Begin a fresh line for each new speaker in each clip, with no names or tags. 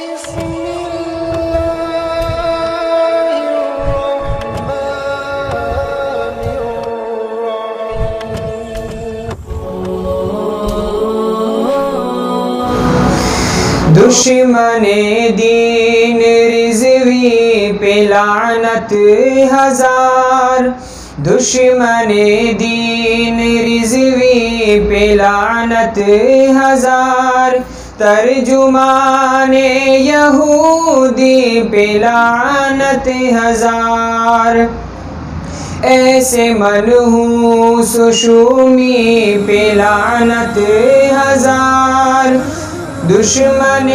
دشمن دین رضوی پہ لعنت ہزار، دشمن دین رضوی پہ لعنت ہزار، ترجمان یہودی پہ لعنت ہزار، ایسے منحوس و شومی پہ لعنت ہزار، دشمن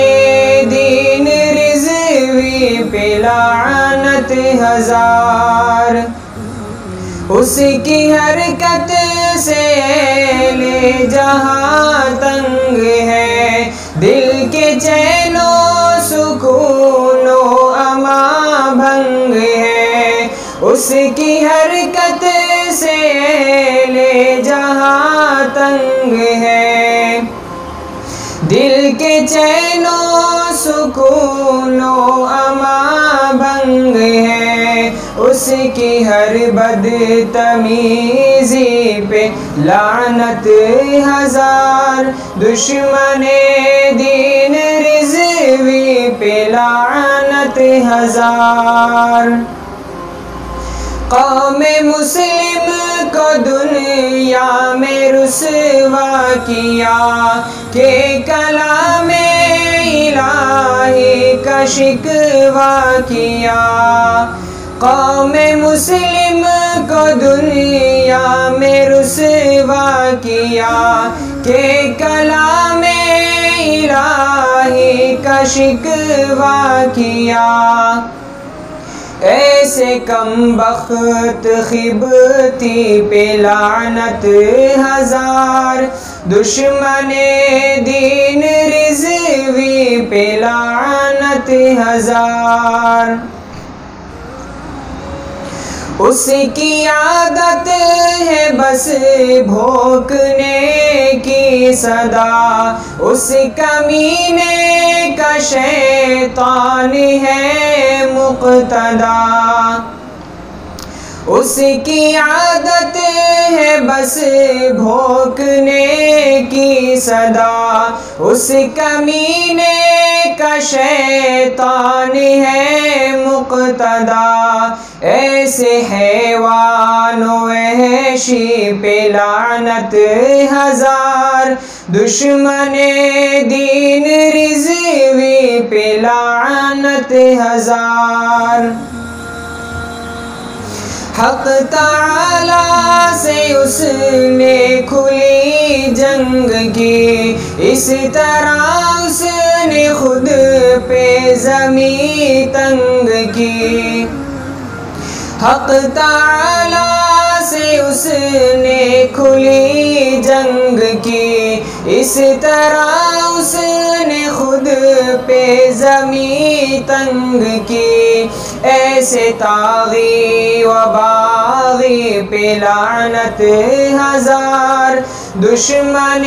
دین رضوی پہ لعنت ہزار، اس کی حرکت سے اہل جہاں تنگ ہے، دل کے چین و سکون و اما بھنگ ہے، اس کی حرکت سے اہل جہاں تنگ ہے، دل کے چین و سکون و اما بھنگ ہے، اس کی ہر بد تمیزی پہ لعنت ہزار، دشمن دین رضوی پہ لعنت ہزار، قوم مسلم کو دنیا میں رسوا کیا کہ کلام الہی کا شکوہ کیا، قوم مسلم کو دنیا میں رسوا کیا کہ کلام الہی کا شکوہ کیا، ایسے کم بخت خبتی پہ لعنت ہزار، دشمن دین رضوی پہ لعنت ہزار، اس کی عادت ہے بس بھونکنے کی صدا، اس کمینے کا شیطان ہے مقتدا، اس کی عادت ہے بس بھونکنے کی صدا، اس کمینے کا شیطان ہے مقتدا، ایسے حیوان و وحشی پہ لعنت ہزار، دشمن دین رضوی پہ لعنت ہزار، حق تعالی سے اس نے کھلی جنگ کی، اس طرح اس نے خود پہ زمین تنگ کی، حق تعالی سے اس نے کھلی جنگ کی، اس طرح اس نے خود پہ زمین تنگ کی، ایسے طاغی و باغی پہ لعنت ہزار، دشمن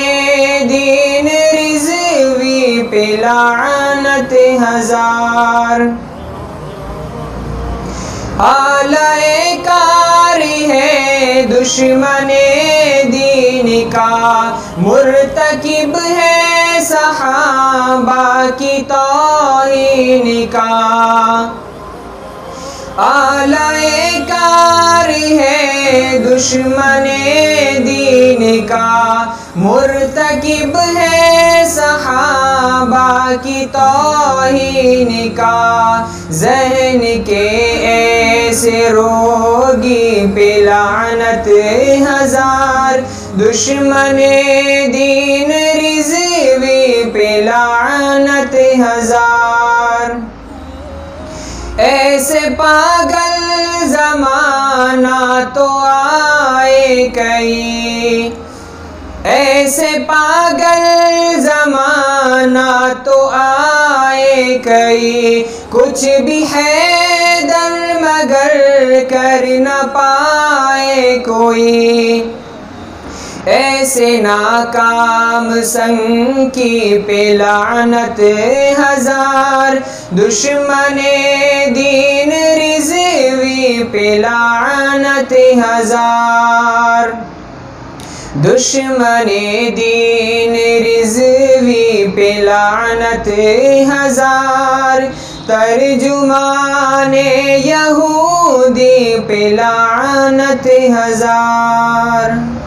دین رضوی پہ لعنت ہزار، آلہ کار ہے دشمن دین کا، مرتکب ہے صحابہ کی توہین کا، آلہ کار ہے دشمن دین کا، مرتکب ہے صحابہ کی توہین کا، ذہن کے ایسے روگی پہ لعنت ہزار، دشمن دین رضوی پہ لعنت ہزار، ایسے پاگل زمانہ تو آئے کئی، ایسے پاگل زمانہ تو آئے کئی، کچھ بھی ہے در مگر کر نہ پائے کوئی، ایسے ناکام سنگ کی پہ لعنت ہزار، دشمن دین رضوی پہ لعنت ہزار، دشمن دین رضوی پہ لعنت ہزار، ترجمان یہودی پہ لعنت ہزار۔